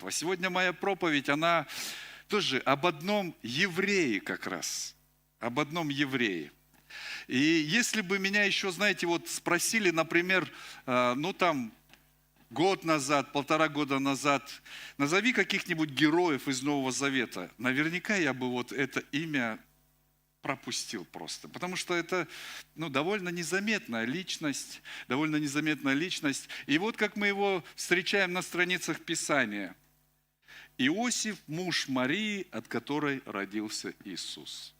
Сегодня моя проповедь, она тоже об одном еврее как раз, об одном еврее. И если бы меня еще, знаете, вот спросили, например, год назад, 1,5 года назад, назови каких-нибудь героев из Нового Завета, наверняка я бы вот это имя пропустил просто, потому что это довольно незаметная личность, И вот как мы его встречаем на страницах Писания. Иосиф, муж Марии, от которой родился Иисус.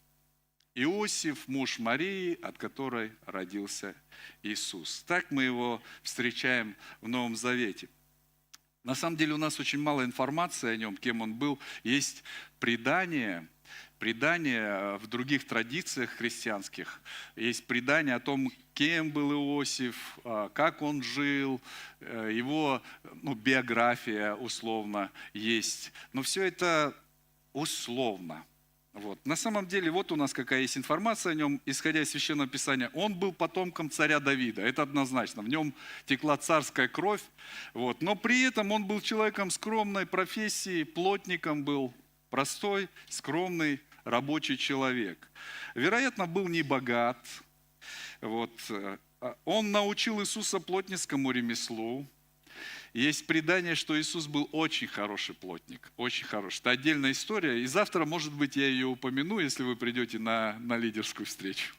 Иосиф, муж Марии, от которой родился Иисус. Так мы его встречаем в Новом Завете. На самом деле у нас очень мало информации о нем, кем он был. Есть предания в других традициях христианских. Есть предания о том, кем был Иосиф, как он жил, его биография условно есть. Но все это условно. На самом деле, вот у нас какая есть информация о нем, исходя из Священного Писания. Он был потомком царя Давида, это однозначно. В нем текла царская кровь, но при этом он был человеком скромной профессии, плотником был, простой, скромный, рабочий человек. Вероятно, был не богат. Он научил Иисуса плотницкому ремеслу. Есть предание, что Иисус был очень хороший плотник, очень хороший. Это отдельная история, и завтра, может быть, я ее упомяну, если вы придете на лидерскую встречу.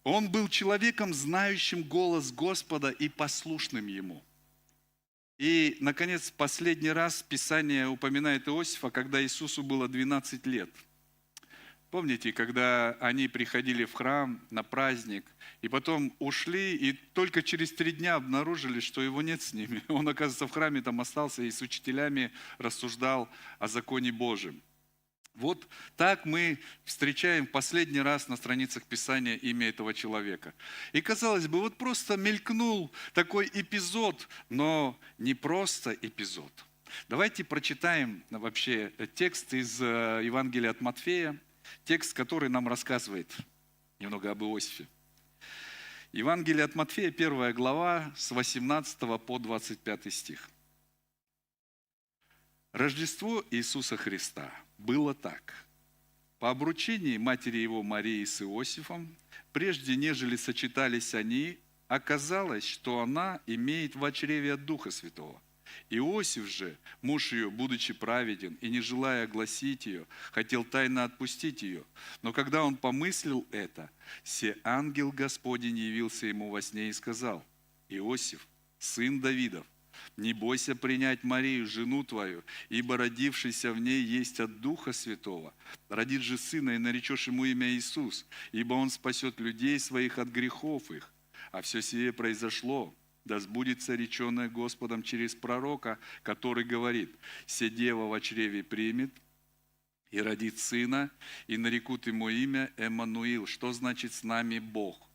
Он был человеком, знающим голос Господа и послушным Ему. И, наконец, последний раз Писание упоминает Иосифа, когда Иисусу было 12 лет. Помните, когда они приходили в храм на праздник, и потом ушли, и только через 3 дня обнаружили, что его нет с ними. Он, оказывается, в храме там остался и с учителями рассуждал о законе Божьем. Вот так мы встречаем последний раз на страницах Писания имя этого человека. И, казалось бы, вот просто мелькнул такой эпизод, но не просто эпизод. Давайте прочитаем вообще текст из Евангелия от Матфея, текст, который нам рассказывает немного об Иосифе. Евангелие от Матфея, 1 глава, с 18 по 25 стих. Рождество Иисуса Христа было так. По обручении матери его Марии с Иосифом, прежде нежели сочетались они, оказалось, что она имеет в чреве от Духа Святого. Иосиф же, муж ее, будучи праведен и не желая огласить ее, хотел тайно отпустить ее. Но когда он помыслил это, се ангел Господень явился ему во сне и сказал: Иосиф, сын Давидов, не бойся принять Марию, жену твою, ибо родившийся в ней есть от Духа Святого. Родит же сына, и наречешь ему имя Иисус, ибо он спасет людей своих от грехов их. А все сие произошло, да сбудется реченное Господом через пророка, который говорит: «Се дева во чреве примет и родит сына, и нарекут ему имя Эммануил», что значит «с нами Бог».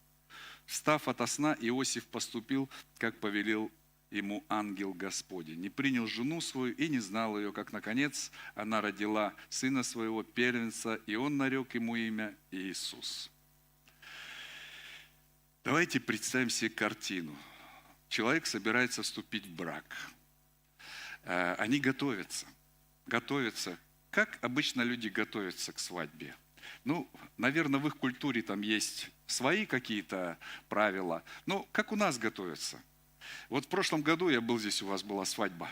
Встав ото сна, Иосиф поступил, как повелел ему ангел Господень. Не принял жену свою и не знал ее, как, наконец, она родила сына своего первенца, и он нарек ему имя Иисус. Давайте представим себе картину. Человек собирается вступить в брак. Они готовятся. Как обычно люди готовятся к свадьбе? Наверное, в их культуре там есть свои какие-то правила. Но как у нас готовятся? Вот в прошлом году я был здесь, у вас была свадьба.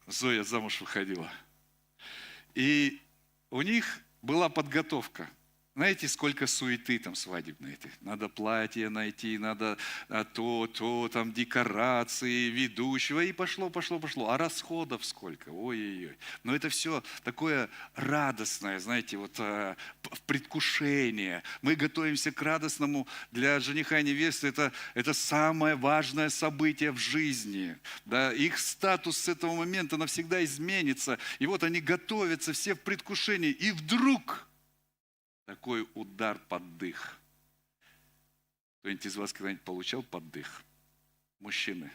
Зоя замуж выходила. И у них была подготовка. Знаете, сколько суеты там свадебной. Надо платье найти, надо там декорации, ведущего. И пошло. А расходов сколько? Ой-ой-ой. Но это все такое радостное, знаете, в предвкушение. Мы готовимся к радостному для жениха и невесты. Это самое важное событие в жизни. Да? Их статус с этого момента навсегда изменится. И вот они готовятся все в предвкушении. И вдруг такой удар под дых. Кто-нибудь из вас когда-нибудь получал под дых? Мужчины.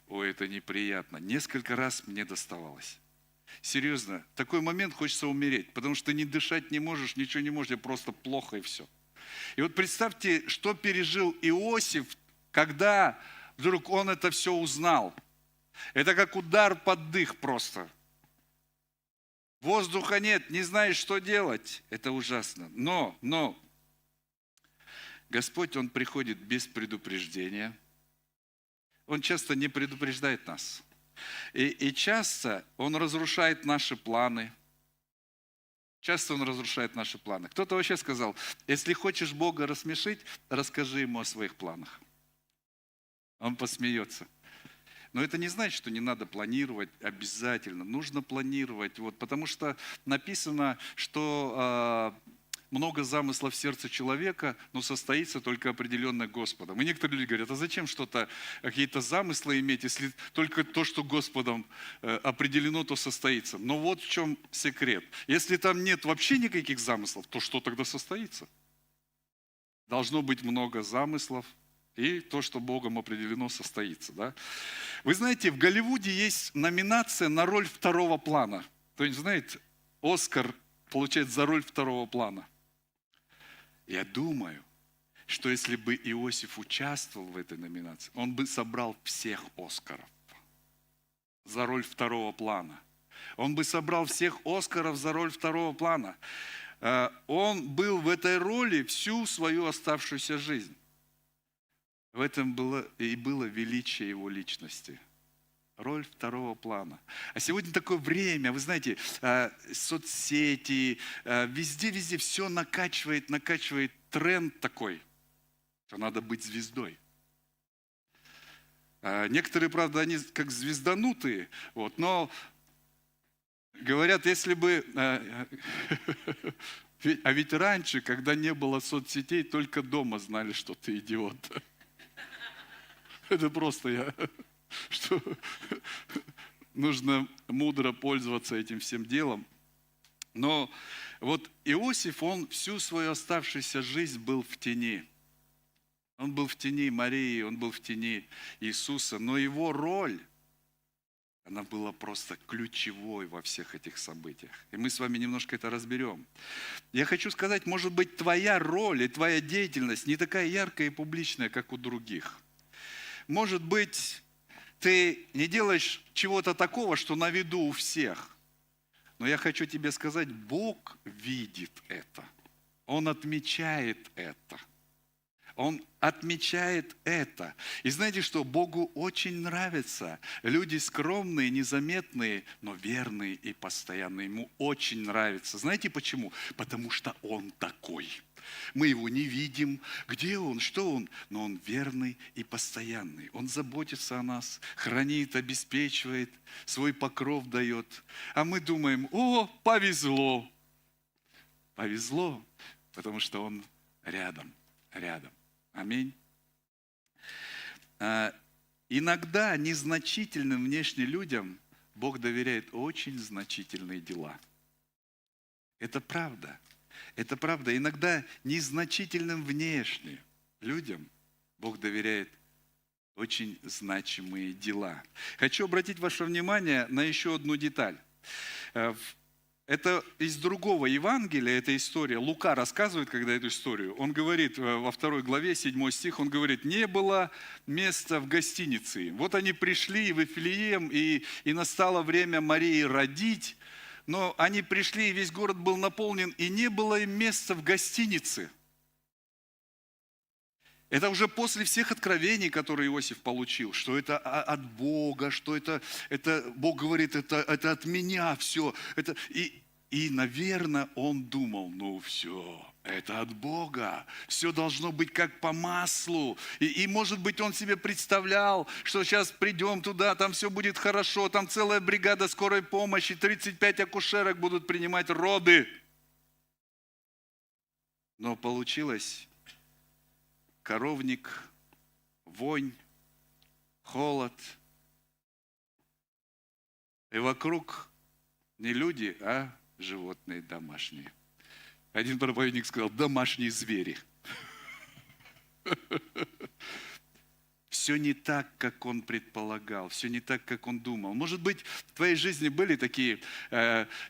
Ой, это неприятно. Несколько раз мне доставалось. Серьезно, в такой момент хочется умереть, потому что ты дышать не можешь, ничего не можешь, тебе просто плохо и все. И вот представьте, что пережил Иосиф, когда вдруг он это все узнал. Это как удар под дых просто. Воздуха нет, не знаешь, что делать. Это ужасно. Но Господь, Он приходит без предупреждения. Он часто не предупреждает нас. И часто Он разрушает наши планы. Часто Он разрушает наши планы. Кто-то вообще сказал, если хочешь Бога рассмешить, расскажи Ему о своих планах. Он посмеется. Но это не значит, что не надо планировать обязательно. Нужно планировать, потому что написано, что много замыслов в сердце человека, но состоится только определенно Господом. И некоторые люди говорят, а зачем какие-то замыслы иметь, если только то, что Господом определено, то состоится. Но вот в чем секрет. Если там нет вообще никаких замыслов, то что тогда состоится? Должно быть много замыслов, и то, что Богом определено, состоится. Да? Вы знаете, в Голливуде есть номинация на роль второго плана. То есть, знаете, Оскар получает за роль второго плана. Я думаю, что если бы Иосиф участвовал в этой номинации, он бы собрал всех Оскаров за роль второго плана. Он бы собрал всех Оскаров за роль второго плана. Он был в этой роли всю свою оставшуюся жизнь. В этом было величие его личности. Роль второго плана. А сегодня такое время, вы знаете, соцсети, везде все накачивает тренд такой, что надо быть звездой. Некоторые, правда, они как звезданутые, но говорят, если бы... А ведь раньше, когда не было соцсетей, только дома знали, что ты идиот. Это просто что нужно мудро пользоваться этим всем делом. Но вот Иосиф, он всю свою оставшуюся жизнь был в тени. Он был в тени Марии, он был в тени Иисуса. Но его роль, она была просто ключевой во всех этих событиях. И мы с вами немножко это разберем. Я хочу сказать, может быть, твоя роль и твоя деятельность не такая яркая и публичная, как у других. Может быть, ты не делаешь чего-то такого, что на виду у всех. Но я хочу тебе сказать, Бог видит это. Он отмечает это. Он отмечает это. И знаете что? Богу очень нравятся люди скромные, незаметные, но верные и постоянные. Ему очень нравится. Знаете почему? Потому что Он такой. Мы его не видим. Где он? Что он? Но он верный и постоянный. Он заботится о нас, хранит, обеспечивает, свой покров дает. А мы думаем, повезло. Повезло, потому что он рядом. Аминь. Иногда незначительным внешне людям Бог доверяет очень значительные дела. Это правда. Это правда. Иногда незначительным внешне людям Бог доверяет очень значимые дела. Хочу обратить ваше внимание на еще одну деталь. Это из другого Евангелия, эта история. Лука рассказывает, когда эту историю. Он говорит во 2 главе, 7 стих, он говорит, не было места в гостинице. Вот они пришли в Вифлеем, и настало время Марии родить. Но они пришли, и весь город был наполнен, и не было им места в гостинице. Это уже после всех откровений, которые Иосиф получил, что это от Бога, что это Бог говорит, это от меня все. И, наверное, он думал, все, это от Бога, все должно быть как по маслу. И, может быть, он себе представлял, что сейчас придем туда, там все будет хорошо, там целая бригада скорой помощи, 35 акушерок будут принимать роды. Но получилось коровник, вонь, холод. И вокруг не люди, а животные домашние. Один проповедник сказал, домашние звери. Все не так, как он предполагал, все не так, как он думал. Может быть, в твоей жизни были такие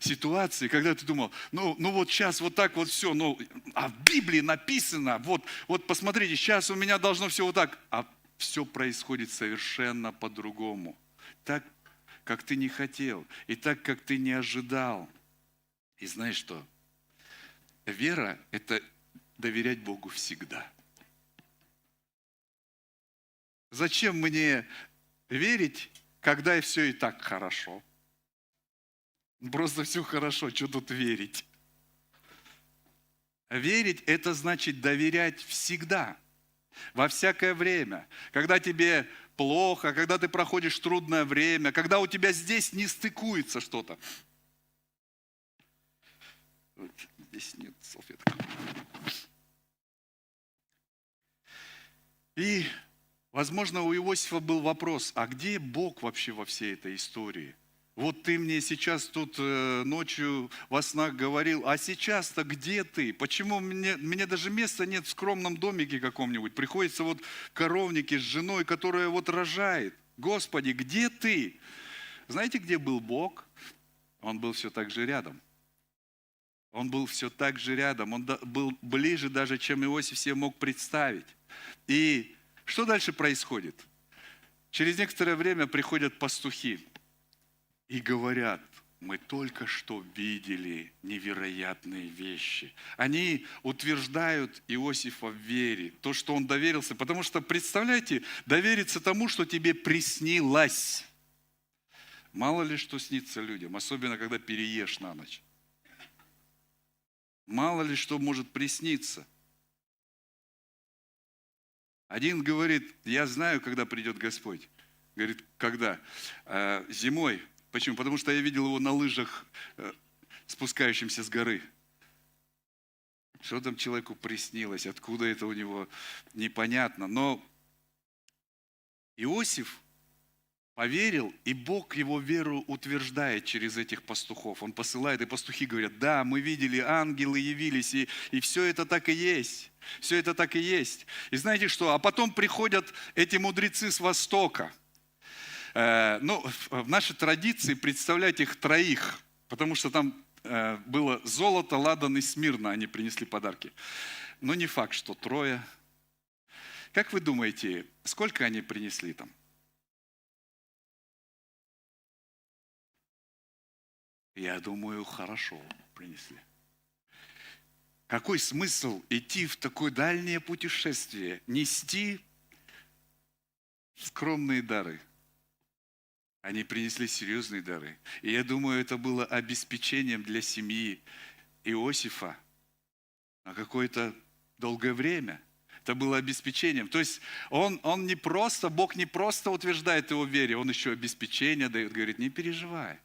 ситуации, когда ты думал, ну вот сейчас вот так вот все, а в Библии написано, вот посмотрите, сейчас у меня должно все вот так. А все происходит совершенно по-другому. Так, как ты не хотел, и так, как ты не ожидал. И знаешь что? Вера – это доверять Богу всегда. Зачем мне верить, когда и все и так хорошо? Просто все хорошо, что тут верить? Верить – это значит доверять всегда, во всякое время. Когда тебе плохо, когда ты проходишь трудное время, когда у тебя здесь не стыкуется что-то. Вот, здесь нет салфеток. И, возможно, у Иосифа был вопрос, а где Бог вообще во всей этой истории? Вот ты мне сейчас тут ночью во снах говорил, а сейчас-то где ты? Почему мне даже места нет в скромном домике каком-нибудь? Приходится вот в коровнике с женой, которая вот рожает. Господи, где ты? Знаете, где был Бог? Он был все так же рядом. Он был все так же рядом. Он был ближе даже, чем Иосиф себе мог представить. И что дальше происходит? Через некоторое время приходят пастухи. И говорят, мы только что видели невероятные вещи. Они утверждают Иосифа в вере, то, что он доверился. Потому что, представляете, довериться тому, что тебе приснилось. Мало ли что снится людям, особенно когда переешь на ночь. Мало ли что может присниться. Один говорит, я знаю, когда придет Господь. Говорит, когда? Зимой. Почему? Потому что я видел его на лыжах, спускающимся с горы. Что там человеку приснилось, откуда это у него, непонятно. Но Иосиф поверил, и Бог его веру утверждает через этих пастухов. Он посылает, и пастухи говорят, да, мы видели, ангелы явились, и все это так и есть. Все это так и есть. И знаете что? А потом приходят эти мудрецы с Востока. В нашей традиции представлять их троих, потому что там было золото, ладан и смирно, они принесли подарки. Но не факт, что трое. Как вы думаете, сколько они принесли там? Я думаю, хорошо принесли. Какой смысл идти в такое дальнее путешествие, нести скромные дары? Они принесли серьезные дары. И я думаю, это было обеспечением для семьи Иосифа на какое-то долгое время. Это было обеспечением. То есть он не просто, Бог не просто утверждает его в вере, он еще обеспечение дает, говорит, не переживай.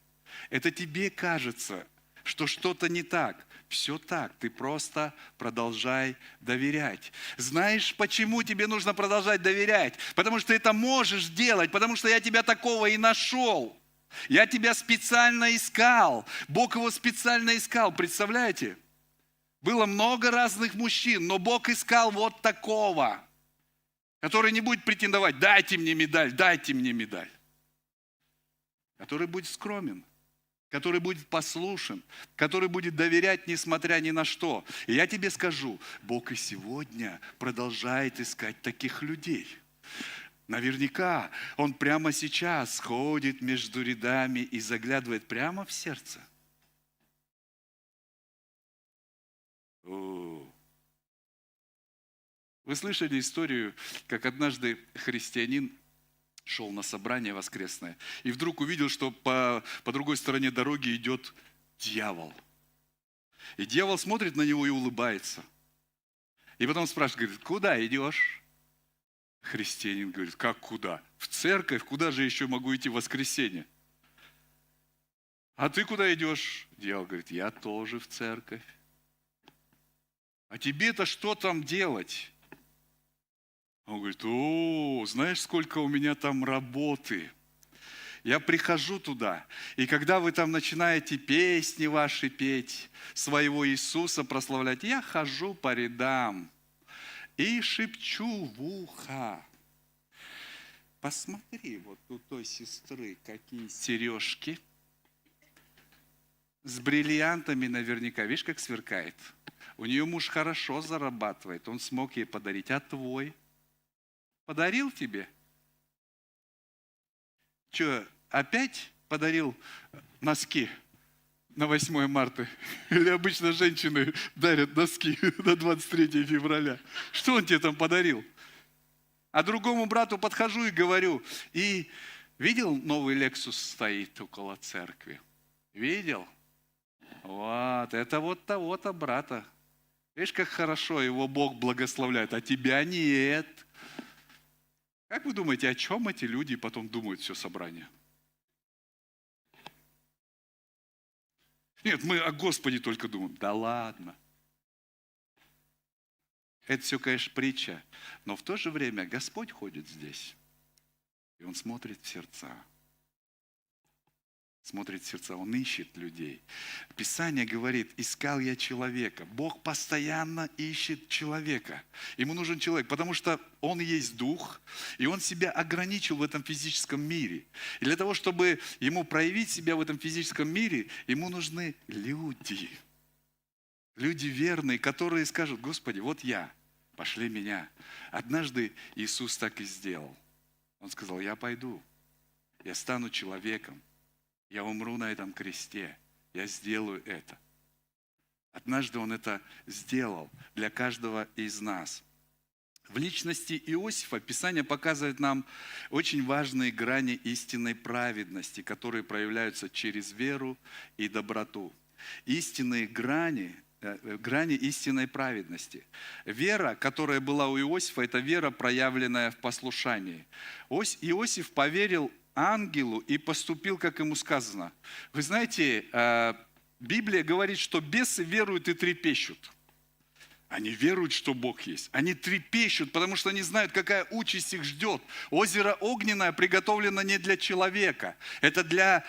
Это тебе кажется, что что-то не так. Все так, ты просто продолжай доверять. Знаешь, почему тебе нужно продолжать доверять? Потому что ты это можешь делать, потому что я тебя такого и нашел. Я тебя специально искал. Бог его специально искал, представляете? Было много разных мужчин, но Бог искал вот такого, который не будет претендовать, дайте мне медаль, который будет скромен, который будет послушен, который будет доверять, несмотря ни на что. И я тебе скажу, Бог и сегодня продолжает искать таких людей. Наверняка Он прямо сейчас ходит между рядами и заглядывает прямо в сердце. Вы слышали историю, как однажды христианин шел на собрание воскресное, и вдруг увидел, что по другой стороне дороги идет дьявол. И дьявол смотрит на него и улыбается. И потом спрашивает, говорит, куда идешь? Христианин говорит, как куда? В церковь, куда же еще могу идти в воскресенье? А ты куда идешь? Дьявол говорит, я тоже в церковь. А тебе-то что там делать? Он говорит, знаешь, сколько у меня там работы. Я прихожу туда, и когда вы там начинаете песни ваши петь, своего Иисуса прославлять, я хожу по рядам и шепчу в ухо. Посмотри, вот у той сестры какие сережки с бриллиантами наверняка. Видишь, как сверкает? У нее муж хорошо зарабатывает, он смог ей подарить, а твой? подарил тебе? Что, опять подарил носки на 8 марта? Или обычно женщины дарят носки на 23 февраля? Что он тебе там подарил? А другому брату подхожу и говорю, и видел, новый Lexus стоит около церкви? Видел? Вот, это вот того-то брата. Видишь, как хорошо его Бог благословляет, а тебя нет. Как вы думаете, о чем эти люди потом думают все собрание? Нет, мы о Господе только думаем. Да ладно. Это все, конечно, притча. Но в то же время Господь ходит здесь. И Он смотрит в сердца. Смотрит в сердца, Он ищет людей. Писание говорит, искал я человека. Бог постоянно ищет человека. Ему нужен человек, потому что Он есть Дух, и Он себя ограничил в этом физическом мире. И для того, чтобы Ему проявить себя в этом физическом мире, Ему нужны люди. Люди верные, которые скажут, Господи, вот я, пошли меня. Однажды Иисус так и сделал. Он сказал, я пойду, я стану человеком. Я умру на этом кресте. Я сделаю это. Однажды Он это сделал для каждого из нас. В личности Иосифа Писание показывает нам очень важные грани истинной праведности, которые проявляются через веру и доброту. Истинные грани истинной праведности. Вера, которая была у Иосифа, это вера, проявленная в послушании. Иосиф поверил ангелу и поступил, как ему сказано. Вы знаете, Библия говорит, что бесы веруют и трепещут. Они веруют, что Бог есть. Они трепещут, потому что они знают, какая участь их ждет. Озеро огненное приготовлено не для человека. Это для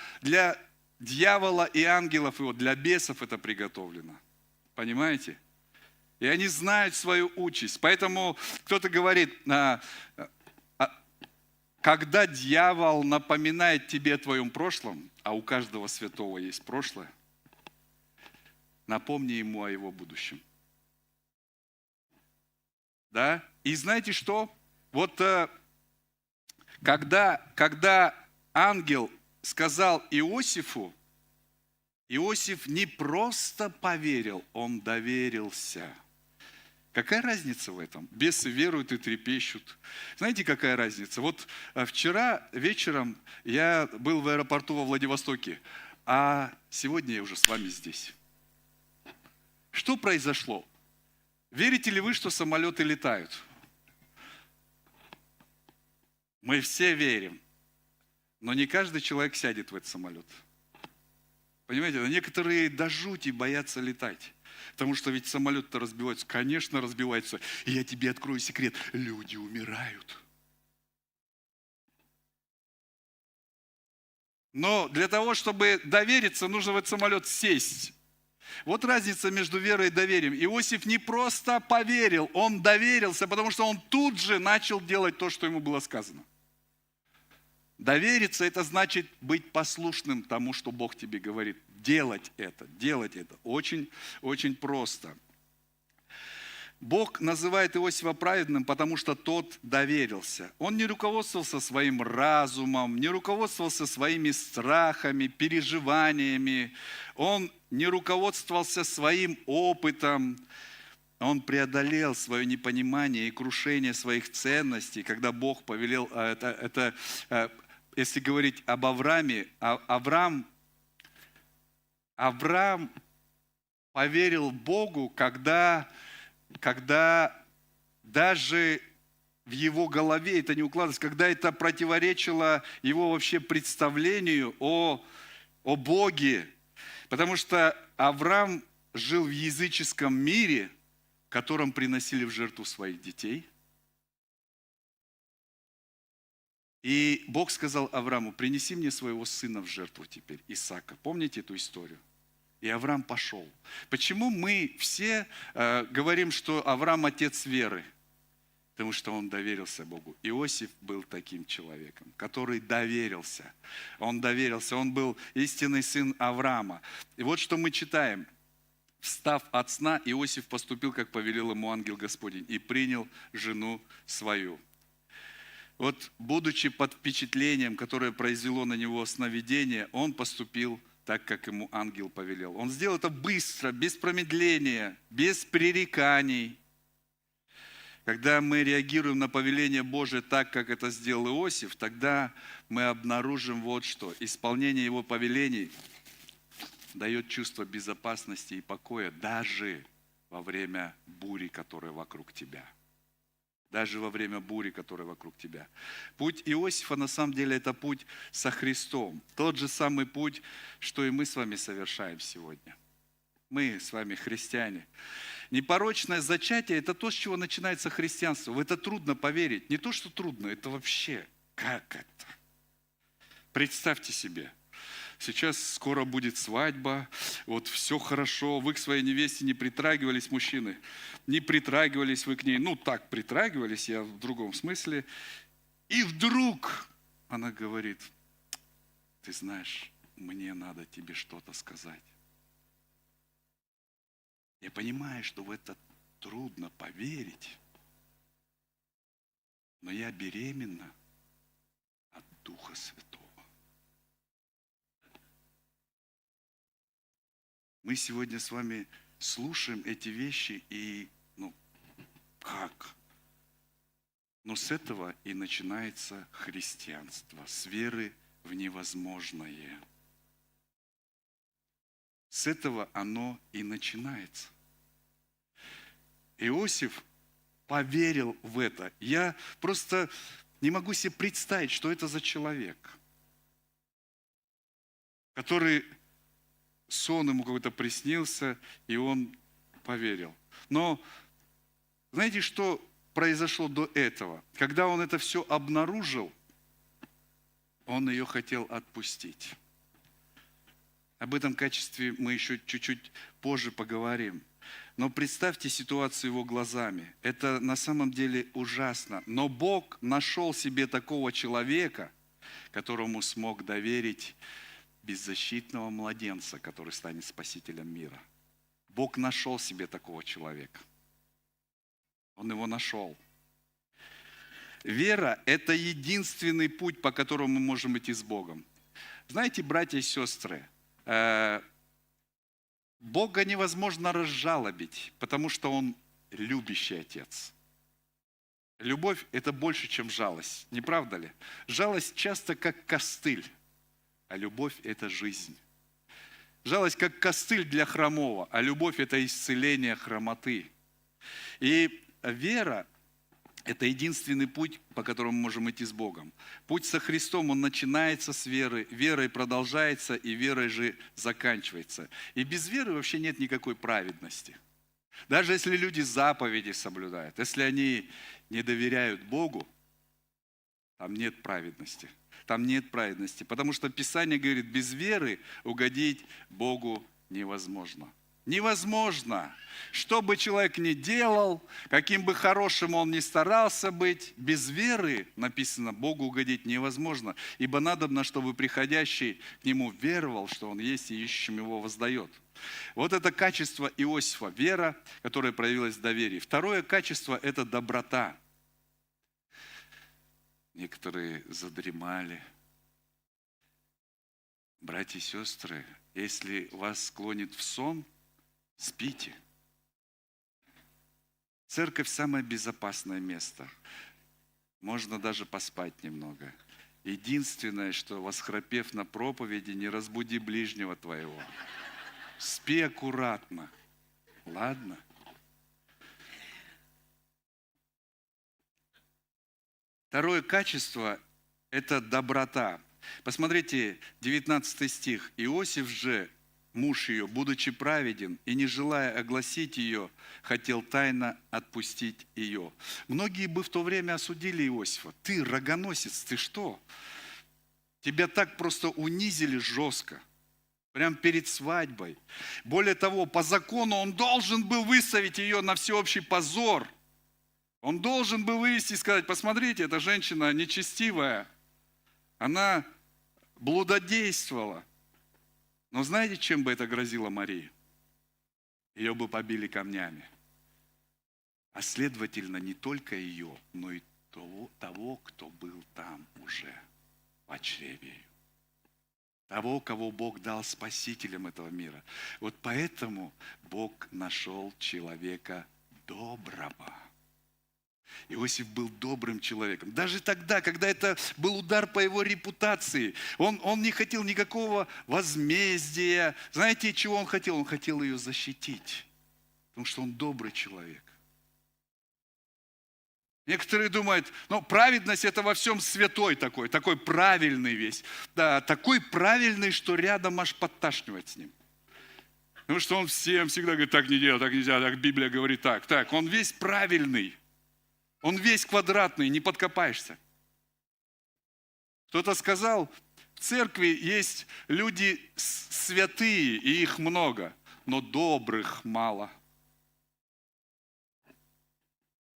дьявола и ангелов его, для бесов это приготовлено. Понимаете? И они знают свою участь. Поэтому кто-то говорит, когда дьявол напоминает тебе о твоем прошлом, а у каждого святого есть прошлое, напомни ему о его будущем. Да? И знаете что? Вот когда ангел сказал Иосифу, Иосиф не просто поверил, он доверился. Какая разница в этом? Бесы веруют и трепещут. Знаете, какая разница? Вот вчера вечером я был в аэропорту во Владивостоке, а сегодня я уже с вами здесь. Что произошло? Верите ли вы, что самолеты летают? Мы все верим, но не каждый человек сядет в этот самолет. Понимаете, некоторые до жути боятся летать. Потому что ведь самолет-то разбивается. Конечно, разбивается. И я тебе открою секрет. Люди умирают. Но для того, чтобы довериться, нужно в этот самолет сесть. Вот разница между верой и доверием. Иосиф не просто поверил, он доверился, потому что он тут же начал делать то, что ему было сказано. Довериться – это значит быть послушным тому, что Бог тебе говорит. Делать это. Очень, очень просто. Бог называет Иосифа праведным, потому что тот доверился. Он не руководствовался своим разумом, не руководствовался своими страхами, переживаниями. Он не руководствовался своим опытом. Он преодолел свое непонимание и крушение своих ценностей, когда Бог повелел, если говорить об Аврааме, Авраам поверил Богу, когда даже в его голове это не укладывалось, когда это противоречило его вообще представлению о Боге. Потому что Авраам жил в языческом мире, в котором приносили в жертву своих детей. И Бог сказал Аврааму, принеси мне своего сына в жертву теперь, Исаака. Помните эту историю? И Авраам пошел. Почему мы все говорим, что Авраам отец веры? Потому что он доверился Богу. Иосиф был таким человеком, который доверился. Он был истинный сын Авраама. И вот что мы читаем. Встав от сна, Иосиф поступил, как повелел ему ангел Господень, и принял жену свою. Вот будучи под впечатлением, которое произвело на него сновидение, он поступил так, как ему ангел повелел. Он сделал это быстро, без промедления, без пререканий. Когда мы реагируем на повеление Божие так, как это сделал Иосиф, тогда мы обнаружим вот что. Исполнение его повелений дает чувство безопасности и покоя даже во время бури, которая вокруг тебя. Даже во время бури, которая вокруг тебя. Путь Иосифа на самом деле это путь со Христом. Тот же самый путь, что и мы с вами совершаем сегодня. Мы с вами христиане. Непорочное зачатие – это то, с чего начинается христианство. В это трудно поверить. Не то, что трудно, это вообще как это? Представьте себе, сейчас скоро будет свадьба, вот все хорошо, вы к своей невесте не притрагивались, мужчины, не притрагивались вы к ней, ну так притрагивались, я в другом смысле. И вдруг она говорит: ты знаешь, мне надо тебе что-то сказать. Я понимаю, что в это трудно поверить, но я беременна от Духа Святого. Мы сегодня с вами слушаем эти вещи и, как? Но с этого и начинается христианство, с веры в невозможное. С этого оно и начинается. Иосиф поверил в это. Я просто не могу себе представить, что это за человек, который сон ему какой-то приснился, и он поверил. Но знаете, что произошло до этого? Когда он это все обнаружил, он ее хотел отпустить. Об этом качестве мы еще чуть-чуть позже поговорим. Но представьте ситуацию его глазами. Это на самом деле ужасно. Но Бог нашел себе такого человека, которому смог доверить беззащитного младенца, который станет спасителем мира. Бог нашел себе такого человека. Он его нашел. Вера – это единственный путь, по которому мы можем идти с Богом. Знаете, братья и сестры, Бога невозможно разжалобить, потому что Он любящий Отец. Любовь – это больше, чем жалость, не правда ли? Жалость часто как костыль, а любовь – это жизнь. Жалость как костыль для хромого, а любовь – это исцеление хромоты. И вера – это единственный путь, по которому мы можем идти с Богом. Путь со Христом, он начинается с веры, верой продолжается и верой же заканчивается. И без веры вообще нет никакой праведности. Даже если люди заповеди соблюдают, если они не доверяют Богу, там нет праведности. Там нет праведности, потому что Писание говорит, без веры угодить Богу невозможно. Невозможно. Что бы человек ни делал, каким бы хорошим он ни старался быть, без веры, написано, Богу угодить невозможно. Ибо надобно, чтобы приходящий к Нему веровал, что Он есть, и ищущим Его воздает. Вот это качество Иосифа, вера, которая проявилась в доверии. Второе качество – это доброта. Некоторые задремали. Братья и сестры, если вас склонит в сон, спите. Церковь – самое безопасное место. Можно даже поспать немного. Единственное, что, восхрапев на проповеди, не разбуди ближнего твоего. Спи аккуратно. Ладно? Второе качество – это доброта. Посмотрите, 19 стих. «Иосиф же, муж ее, будучи праведен и не желая огласить ее, хотел тайно отпустить ее». Многие бы в то время осудили Иосифа. Ты рогоносец, ты что? Тебя так просто унизили жестко. Прямо перед свадьбой. Более того, по закону он должен был выставить ее на всеобщий позор. Он должен был вывести и сказать, посмотрите, эта женщина нечестивая. Она блудодействовала. Но знаете, чем бы это грозило Марии? Ее бы побили камнями. А следовательно, не только ее, но и того, кто был там уже по чревию. Того, кого Бог дал спасителем этого мира. Вот поэтому Бог нашел человека доброго. Иосиф был добрым человеком. Даже тогда, когда это был удар по его репутации, он не хотел никакого возмездия. Знаете, чего он хотел? Он хотел ее защитить, потому что он добрый человек. Некоторые думают, праведность это во всем святой такой правильный весь. Да, такой правильный, что рядом аж подташнивать с ним. Потому что он всем всегда говорит, так не делай, так нельзя, так Библия говорит так. Он весь правильный. Он весь квадратный, не подкопаешься. Кто-то сказал, в церкви есть люди святые, и их много, но добрых мало.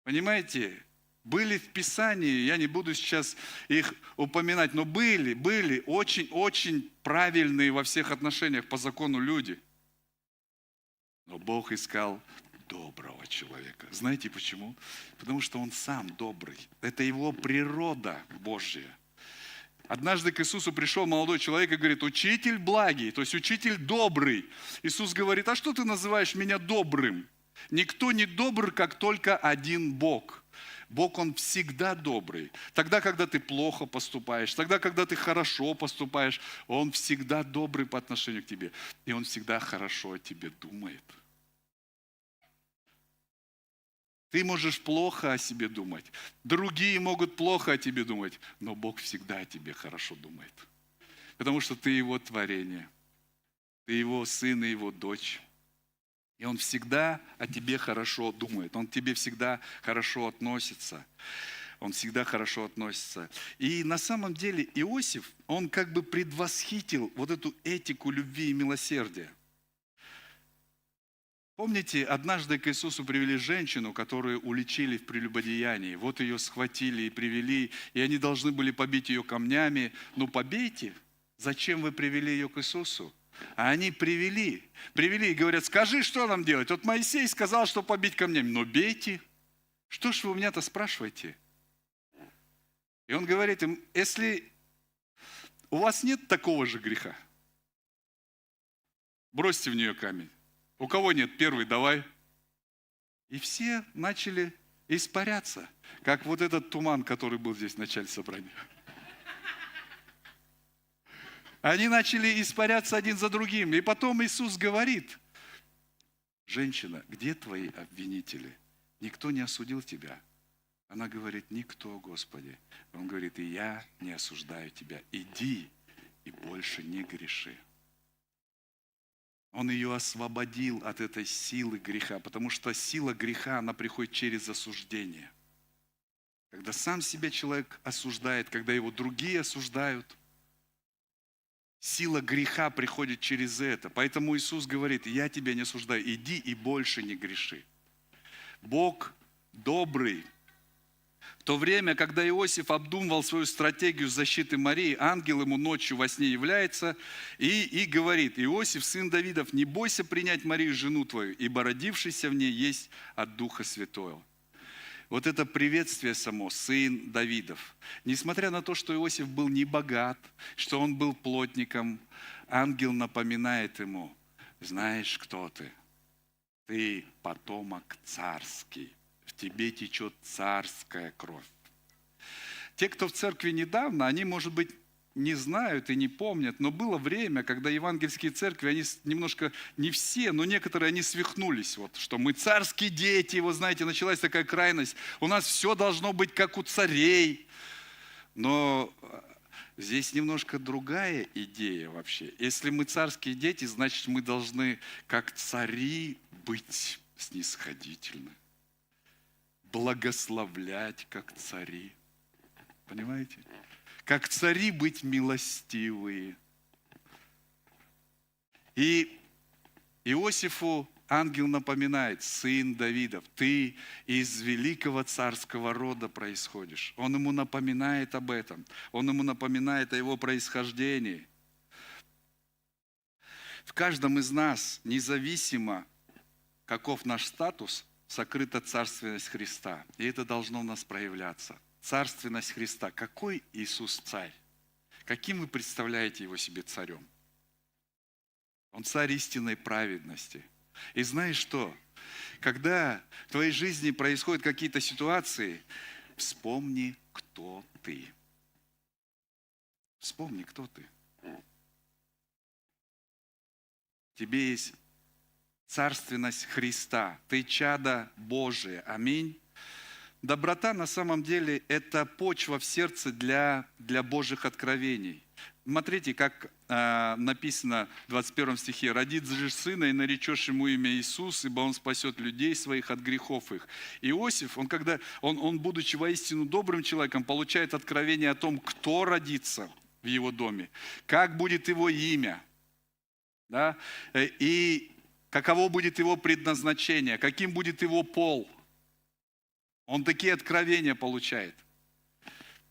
Понимаете? Были в Писании, я не буду сейчас их упоминать, но были очень-очень правильные во всех отношениях по закону люди. Но Бог искал доброго человека. Знаете почему? Потому что он сам добрый. Это его природа Божья. Однажды к Иисусу пришел молодой человек и говорит, учитель благий, то есть учитель добрый. Иисус говорит, а что ты называешь меня добрым? Никто не добр, как только один Бог. Бог, Он всегда добрый. Тогда, когда ты плохо поступаешь, тогда, когда ты хорошо поступаешь, Он всегда добрый по отношению к тебе. И Он всегда хорошо о тебе думает. Ты можешь плохо о себе думать, другие могут плохо о тебе думать, но Бог всегда о тебе хорошо думает. Потому что ты Его творение, ты Его сын и Его дочь. И Он всегда о тебе хорошо думает, Он к тебе всегда хорошо относится. Он всегда хорошо относится. И на самом деле Иосиф, он как бы предвосхитил вот эту этику любви и милосердия. Помните, однажды к Иисусу привели женщину, которую уличили в прелюбодеянии. Вот ее схватили и привели, и они должны были побить ее камнями. Ну побейте, зачем вы привели ее к Иисусу? А они привели и говорят, скажи, что нам делать? Вот Моисей сказал, что побить камнями. Но бейте. Что ж вы у меня-то спрашиваете? И он говорит им, если у вас нет такого же греха, бросьте в нее камень. У кого нет, первый давай. И все начали испаряться, как вот этот туман, который был здесь в начале собрания. Они начали испаряться один за другим. И потом Иисус говорит, женщина, где твои обвинители? Никто не осудил тебя. Она говорит, никто, Господи. Он говорит, и я не осуждаю тебя. Иди и больше не греши. Он ее освободил от этой силы греха, потому что сила греха, она приходит через осуждение. Когда сам себя человек осуждает, когда его другие осуждают, сила греха приходит через это. Поэтому Иисус говорит, я тебя не осуждаю, иди и больше не греши. Бог добрый. В то время, когда Иосиф обдумывал свою стратегию защиты Марии, ангел ему ночью во сне является и говорит, Иосиф, сын Давидов, не бойся принять Марию, жену твою, ибо родившийся в ней есть от Духа Святого. Вот это приветствие само, сын Давидов. Несмотря на то, что Иосиф был не богат, что он был плотником, ангел напоминает ему, знаешь, кто ты? Ты потомок царский. В тебе течет царская кровь. Те, кто в церкви недавно, они, может быть, не знают и не помнят, но было время, когда евангельские церкви, они немножко, не все, но некоторые, они свихнулись, вот, что мы царские дети, вот знаете, началась такая крайность, у нас все должно быть как у царей. Но здесь немножко другая идея вообще. Если мы царские дети, значит, мы должны как цари быть снисходительны, благословлять как цари. Понимаете? Как цари быть милостивые. И Иосифу ангел напоминает, сын Давидов, ты из великого царского рода происходишь. Он ему напоминает об этом. Он ему напоминает о его происхождении. В каждом из нас, независимо, каков наш статус, сокрыта царственность Христа. И это должно в нас проявляться. царственность Христа. Какой Иисус царь? Каким вы представляете его себе царем? Он царь истинной праведности. И знаешь что? Когда в твоей жизни происходят какие-то ситуации, вспомни, кто ты. Вспомни, кто ты. Тебе есть царственность Христа. Ты чадо Божие. Аминь. Доброта на самом деле это почва в сердце для Божьих откровений. Смотрите, как написано в 21 стихе. «Родит же сына, и наречешь ему имя Иисус, ибо он спасет людей своих от грехов их». Иосиф, он, будучи воистину добрым человеком, получает откровение о том, кто родится в его доме, как будет его имя, да? И каково будет его предназначение, каким будет его пол. Он такие откровения получает.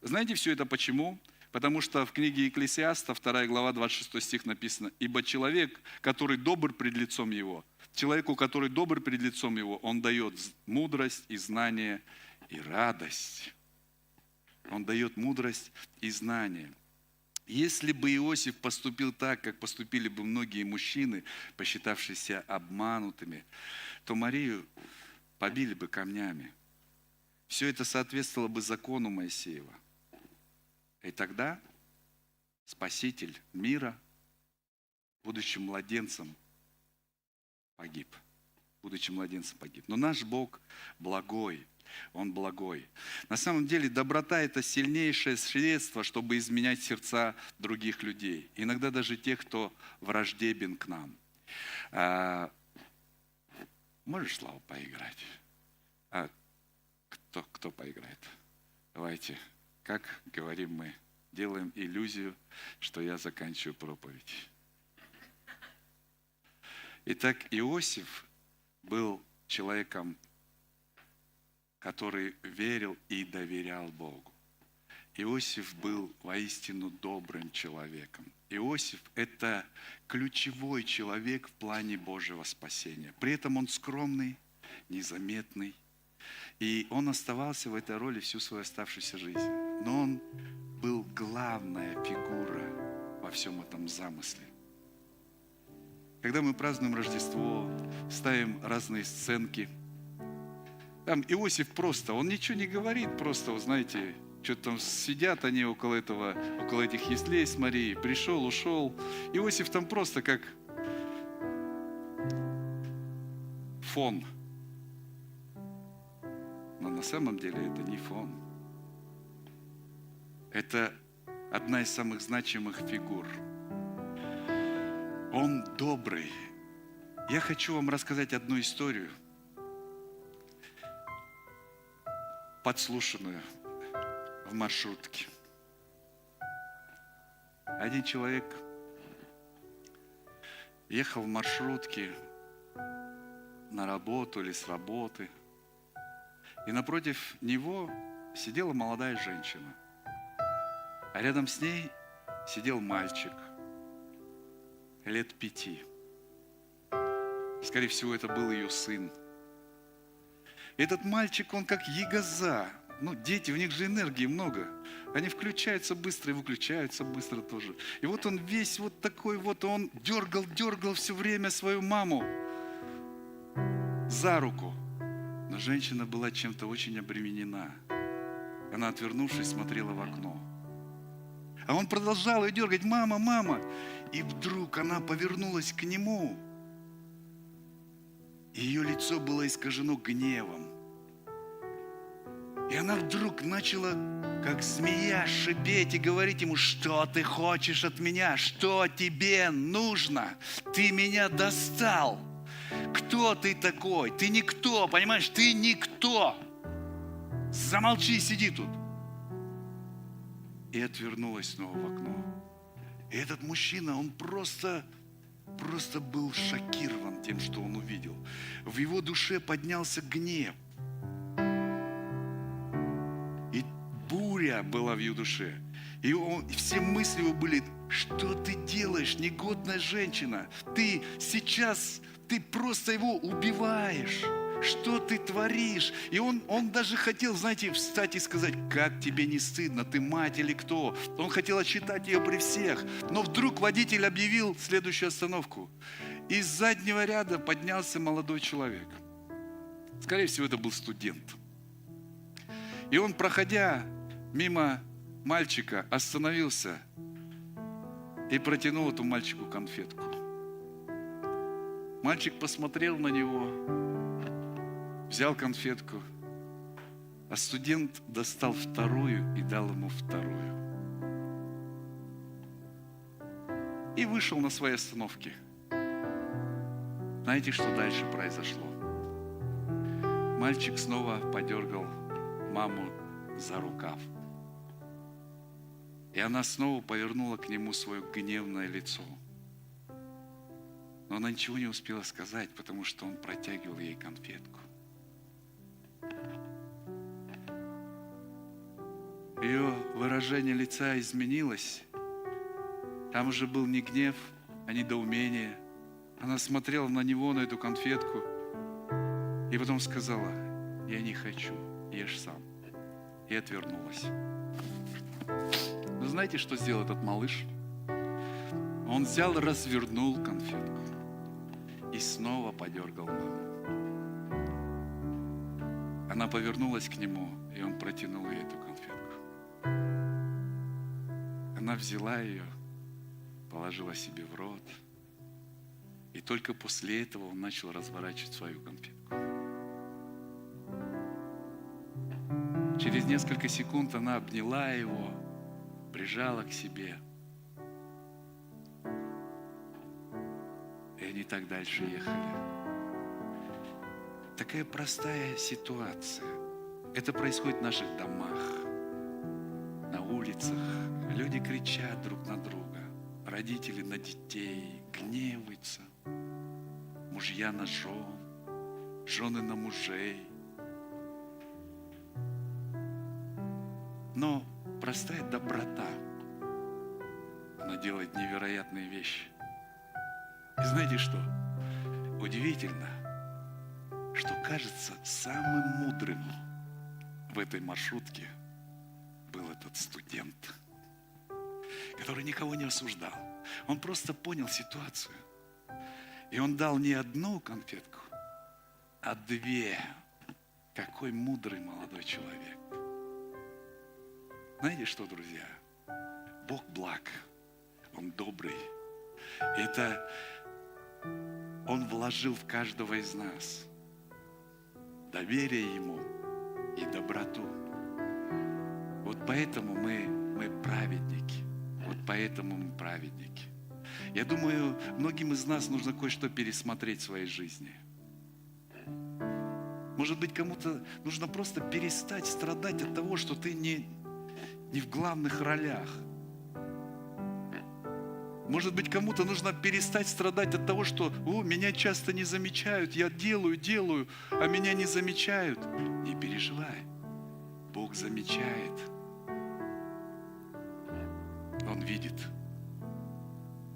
Знаете все это почему? Потому что в книге Екклесиаста, 2 глава, 26 стих написано: «Ибо человек, который добр пред лицом его, человеку, который добр пред лицом его, он дает мудрость и знание и радость». Он дает мудрость и знание. Если бы Иосиф поступил так, как поступили бы многие мужчины, посчитавшиеся обманутыми, то Марию побили бы камнями. Все это соответствовало бы закону Моисеева. И тогда Спаситель мира, будучи младенцем, погиб. Будучи младенцем, погиб. Но наш Бог благой. Он благой. На самом деле доброта – это сильнейшее средство, чтобы изменять сердца других людей. Иногда даже тех, кто враждебен к нам. Можешь, Слава, поиграть? Кто поиграет? Давайте. Как говорим мы, делаем иллюзию, что я заканчиваю проповедь. Итак, Иосиф был человеком, который верил и доверял Богу. Иосиф был воистину добрым человеком. Иосиф – это ключевой человек в плане Божьего спасения. При этом он скромный, незаметный. И он оставался в этой роли всю свою оставшуюся жизнь. Но он был главная фигура во всем этом замысле. Когда мы празднуем Рождество, ставим разные сценки, там Иосиф просто, он ничего не говорит, просто, вы знаете, что-то там сидят они около этих яслей с Марией, пришел, ушел. Иосиф там просто как фон. Но на самом деле это не фон. Это одна из самых значимых фигур. Он добрый. Я хочу вам рассказать одну историю, подслушанную в маршрутке. Один человек ехал в маршрутке на работу или с работы, и напротив него сидела молодая женщина, а рядом с ней сидел мальчик лет 5. Скорее всего, это был ее сын. Этот мальчик, он как ягоза. Дети, у них же энергии много. Они включаются быстро и выключаются быстро тоже. И вот он весь вот такой вот, он дергал все время свою маму за руку. Но женщина была чем-то очень обременена. Она, отвернувшись, смотрела в окно. А он продолжал ее дергать: «Мама, мама!» И вдруг она повернулась к нему. И ее лицо было искажено гневом. И она вдруг начала, как змея, шипеть и говорить ему: «Что ты хочешь от меня? Что тебе нужно? Ты меня достал! Кто ты такой? Ты никто, понимаешь? Ты никто! Замолчи, сиди тут!» И отвернулась снова в окно. И этот мужчина, он просто был шокирован тем, что он увидел. В его душе поднялся гнев. И буря была в его душе. И все мысли его были: что ты делаешь, негодная женщина? Ты просто его убиваешь. что ты творишь? И он даже хотел, знаете, встать и сказать, как тебе не стыдно, ты мать или кто? Он хотел отчитать ее при всех. Но вдруг водитель объявил следующую остановку. Из заднего ряда поднялся молодой человек. Скорее всего, это был студент. И он, проходя мимо мальчика, остановился и протянул этому мальчику конфетку. Мальчик посмотрел на него, взял конфетку, а студент достал вторую и дал ему вторую. И вышел на своей остановке. Знаете, что дальше произошло? Мальчик снова подергал маму за рукав. И она снова повернула к нему свое гневное лицо. Но она ничего не успела сказать, потому что он протягивал ей конфетку. Ее выражение лица изменилось. Там уже был не гнев, а недоумение. Она смотрела на него, на эту конфетку, и потом сказала: я не хочу, ешь сам. И отвернулась. Вы знаете, что сделал этот малыш? Он взял, развернул конфетку и снова подергал маму. Она повернулась к нему, и он протянул ей эту конфетку. Она взяла ее, положила себе в рот, и только после этого он начал разворачивать свою конфетку. Через несколько секунд она обняла его, прижала к себе. И они так дальше ехали. Такая простая ситуация. Это происходит в наших домах, на улицах. Люди кричат друг на друга. Родители на детей, гневаются. Мужья на жен, жены на мужей. Но простая доброта, она делает невероятные вещи. И знаете что? Удивительно, что кажется, самым мудрым в этой маршрутке был этот студент, который никого не осуждал. Он просто понял ситуацию. И он дал не одну конфетку, а две. Какой мудрый молодой человек. Знаете что, друзья? Бог благ, Он добрый. Это Он вложил в каждого из нас доверие Ему и доброту. Вот поэтому мы праведники. Вот поэтому мы праведники. Я думаю, многим из нас нужно кое-что пересмотреть в своей жизни. Может быть, кому-то нужно просто перестать страдать от того, что ты не в главных ролях. Может быть, кому-то нужно перестать страдать от того, что меня часто не замечают, я делаю, а меня не замечают. Не переживай, Бог замечает. Он видит.